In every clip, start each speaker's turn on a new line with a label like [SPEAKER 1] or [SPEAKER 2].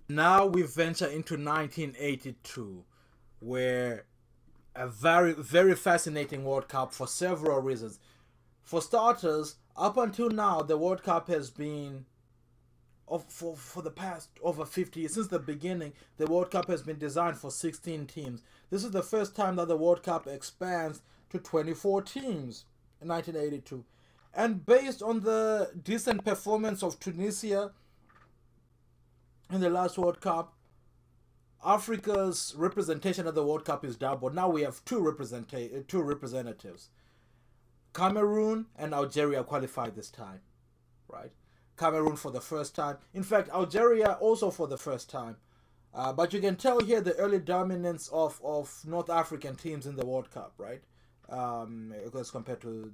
[SPEAKER 1] Now we venture into 1982, where a very, very fascinating World Cup for several reasons. For starters, up until now, the World Cup has been for the past over 50 years. Since the beginning, the World Cup has been designed for 16 teams. This is the first time that the World Cup expands to 24 teams in 1982. And based on the decent performance of Tunisia in the last World Cup, Africa's representation at the World Cup is doubled. Now we have two representatives. Cameroon and Algeria qualified this time, right? Cameroon for the first time. In fact, Algeria also for the first time. But you can tell here the early dominance of North African teams in the World Cup, right? Because compared to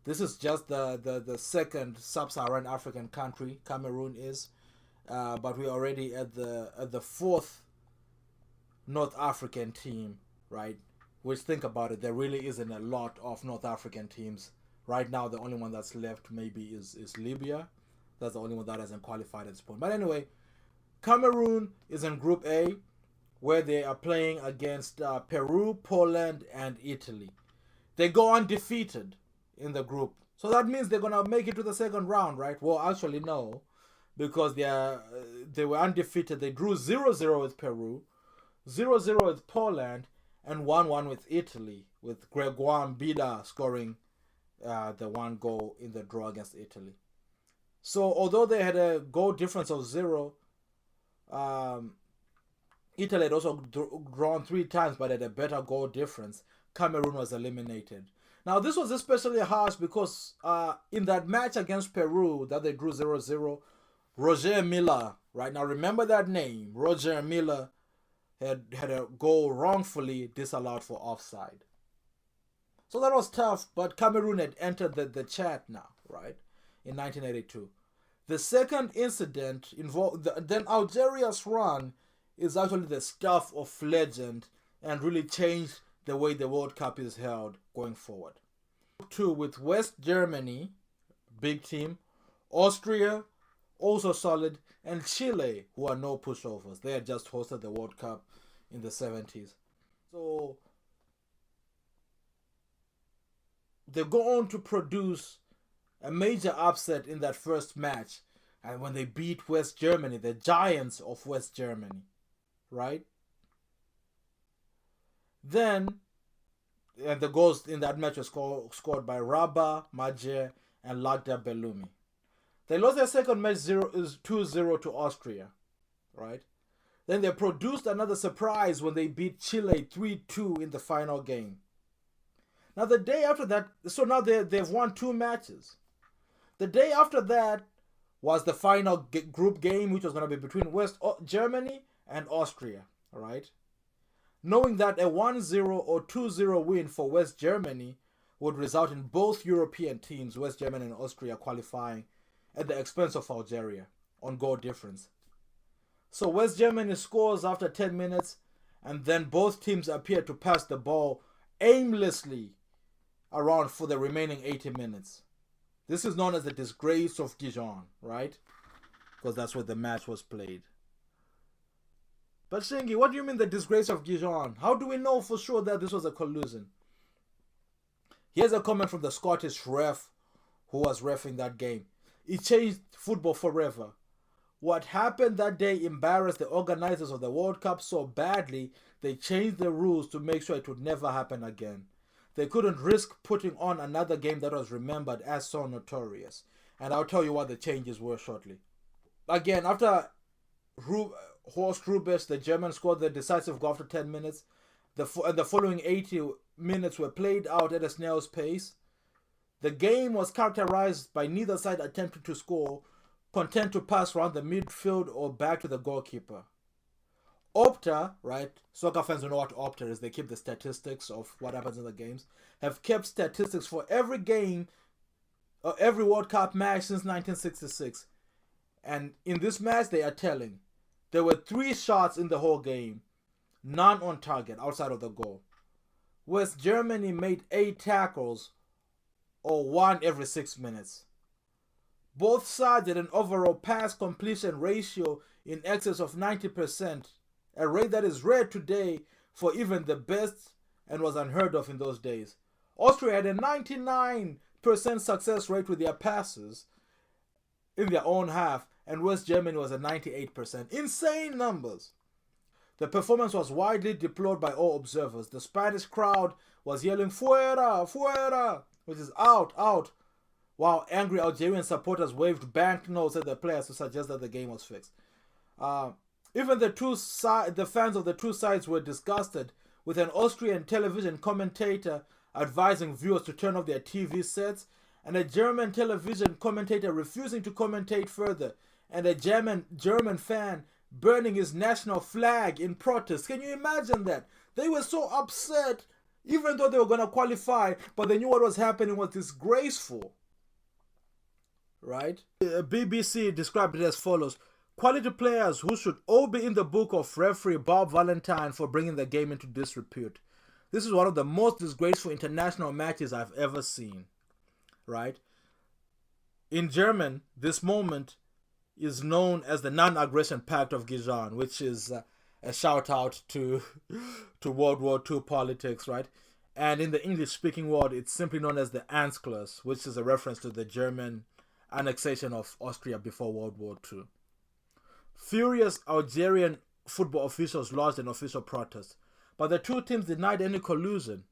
[SPEAKER 1] this is just the second sub-Saharan African country Cameroon is, but we're already at the fourth North African team, right? Which, think about it, there really isn't a lot of North African teams right now. The only one that's left maybe is Libya. That's the only one that hasn't qualified at this point. But anyway, Cameroon is in Group A, where they are playing against Peru, Poland, and Italy. They go undefeated in the group, so that means they're gonna make it to the second round, right? Well, actually no, because they were undefeated. They drew 0-0 with Peru, 0-0 with Poland, and 1-1 with Italy, with Gregoire Mbida scoring the one goal in the draw against Italy. So although they had a goal difference of 0, Italy had also drawn 3 times, but had a better goal difference. Cameroon was eliminated. Now this was especially harsh because in that match against Peru that they drew 0-0, Roger Milla, right now remember that name, Roger Milla, had a goal wrongfully disallowed for offside. So that was tough, but Cameroon had entered the chat now, right, in 1982. The second incident involved, then Algeria's run is actually the stuff of legend and really changed the way the World Cup is held going forward. 2 with West Germany, big team, Austria, also solid, and Chile, who are no pushovers. They had just hosted the World Cup in the 70s. So they go on to produce a major upset in that first match, and when they beat West Germany, the giants of West Germany, right? Then, and the goals in that match were scored by Rabah, Majer, and Lagda Belumi. They lost their second match 2-0 to Austria, right? Then they produced another surprise when they beat Chile 3-2 in the final game. Now the day after that, so now they've won 2 matches. The day after that was the final group game, which was going to be between West Germany and Austria, right? Knowing that a 1-0 or 2-0 win for West Germany would result in both European teams, West Germany and Austria, qualifying at the expense of Algeria on goal difference. So West Germany scores after 10 minutes, and then both teams appear to pass the ball aimlessly around for the remaining 80 minutes. This is known as the Disgrace of Dijon, right? Because that's where the match was played. But Shingi, what do you mean the Disgrace of Gijon? How do we know for sure that this was a collusion? Here's a comment from the Scottish ref who was reffing that game. It changed football forever. What happened that day embarrassed the organizers of the World Cup so badly, they changed the rules to make sure it would never happen again. They couldn't risk putting on another game that was remembered as so notorious. And I'll tell you what the changes were shortly. Again, after Horst Rubesch, the German, scored the decisive goal after 10 minutes, the following 80 minutes were played out at a snail's pace. The game was characterized by neither side attempting to score, content to pass around the midfield or back to the goalkeeper. Opta, right? Soccer fans will know what Opta is. They keep the statistics of what happens in the games. Have kept statistics for every game, every World Cup match since 1966. And in this match, they are telling. There were 3 shots in the whole game. None on target outside of the goal. West Germany made 8 tackles, or 1 every 6 minutes. Both sides had an overall pass completion ratio in excess of 90%, a rate that is rare today for even the best and was unheard of in those days. Austria had a 99% success rate with their passes in their own half, and West Germany was at 98%. Insane numbers. The performance was widely deplored by all observers. The Spanish crowd was yelling "Fuera! Fuera!", which is out, out, while angry Algerian supporters waved banknotes at the players to suggest that the game was fixed. Even the fans of the two sides were disgusted, with an Austrian television commentator advising viewers to turn off their TV sets, and a German television commentator refusing to commentate further, and a German fan burning his national flag in protest. Can you imagine that? They were so upset, even though they were going to qualify, but they knew what was happening was disgraceful. Right? BBC described it as follows: quality players who should all be in the book of referee Bob Valentine for bringing the game into disrepute. This is one of the most disgraceful international matches I've ever seen. Right? In German, this moment is known as the non-aggression pact of Gijon, which is a shout out to World War II politics, right? And in the English-speaking world, it's simply known as the Anschluss, which is a reference to the German annexation of Austria before World War II. Furious Algerian football officials lodged an official protest, but the two teams denied any collusion,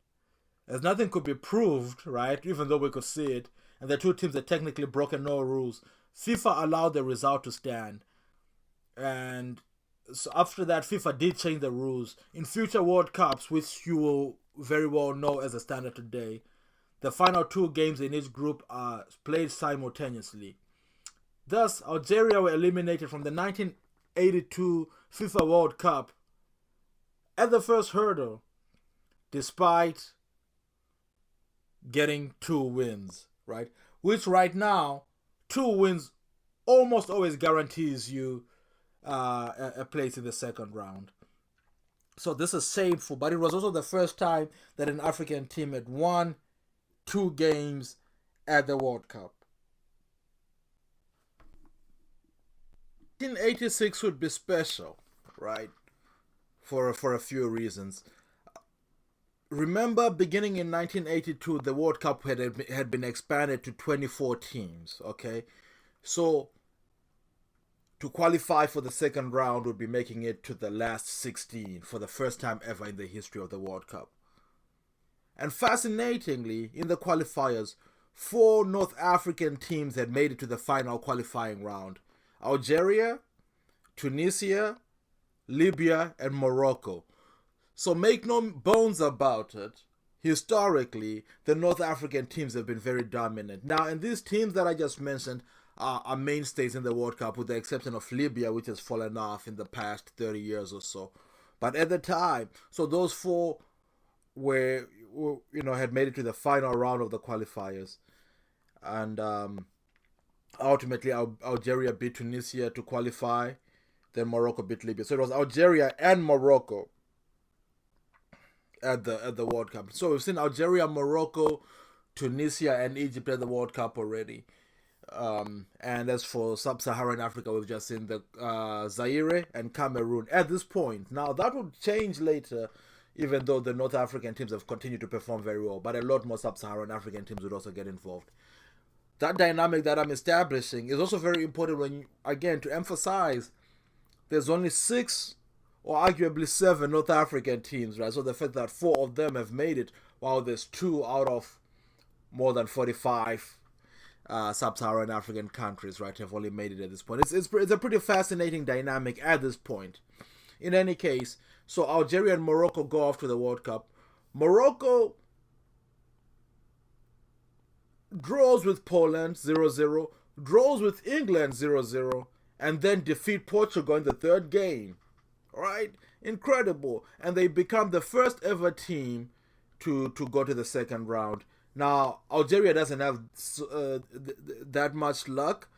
[SPEAKER 1] as nothing could be proved, right? Even though we could see it, and the two teams had technically broken no rules. FIFA allowed the result to stand, and so after that, FIFA did change the rules. In future World Cups, which you will very well know as a standard today, the final two games in each group are played simultaneously. Thus, Algeria were eliminated from the 1982 FIFA World Cup at the first hurdle, despite getting 2 wins, right? Which right now, 2 wins almost always guarantees you a place in the second round. So this is shameful, but it was also the first time that an African team had won 2 games at the World Cup. 1986 would be special, right? For a few reasons. Remember, beginning in 1982, the World Cup had been expanded to 24 teams, okay? So, to qualify for the second round would be making it to the last 16 for the first time ever in the history of the World Cup. And fascinatingly, in the qualifiers, 4 North African teams had made it to the final qualifying round: Algeria, Tunisia, Libya, and Morocco. So make no bones about it, historically, the North African teams have been very dominant. Now, and these teams that I just mentioned are mainstays in the World Cup, with the exception of Libya, which has fallen off in the past 30 years or so. But at the time, so those 4 had made it to the final round of the qualifiers. And ultimately, Algeria beat Tunisia to qualify. Then Morocco beat Libya. So it was Algeria and Morocco at the World Cup. So we've seen Algeria, Morocco, Tunisia, and Egypt at the World Cup already. And as for Sub-Saharan Africa, we've just seen the Zaire and Cameroon at this point. Now, that would change later, even though the North African teams have continued to perform very well. But a lot more Sub-Saharan African teams would also get involved. That dynamic that I'm establishing is also very important when, again, to emphasize there's only 6 or arguably 7 North African teams, right? So the fact that 4 of them have made it, while there's 2 out of more than 45 Sub-Saharan African countries, right, have only made it at this point. It's a pretty fascinating dynamic at this point. In any case, so Algeria and Morocco go off to the World Cup. Morocco draws with Poland 0-0, draws with England 0-0, and then defeat Portugal in the 3rd game. Right? Incredible. And they become the first ever team to go to the second round. Now, Algeria doesn't have that much luck,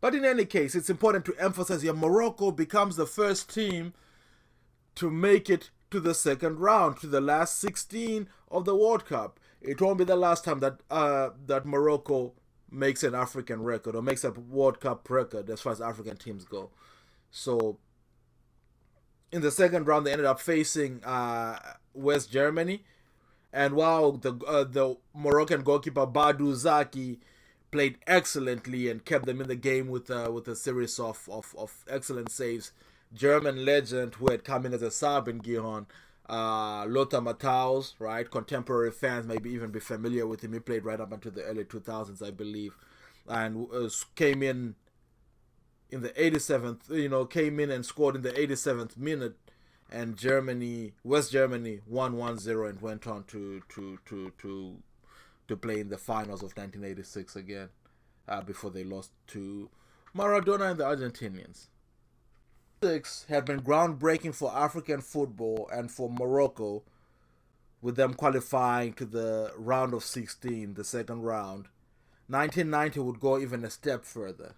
[SPEAKER 1] but in any case, it's important to emphasize here Morocco becomes the first team to make it to the second round, to the last 16 of the World Cup. It won't be the last time that Morocco makes an African record or makes a World Cup record as far as African teams go. So in the second round, they ended up facing West Germany, and while the Moroccan goalkeeper Badou Zaki played excellently and kept them in the game with a series of excellent saves, German legend who had come in as a sub in Gijón, Lothar Matthaus, right? Contemporary fans maybe even be familiar with him. He played right up until the early 2000s, I believe, and came in the 87th, came in and scored in the 87th minute, and West Germany won 1-0 and went on to play in the finals of 1986 again, before they lost to Maradona and the Argentinians. Six had been groundbreaking for African football and for Morocco, with them qualifying to the round of 16, the second round. 1990 would go even a step further.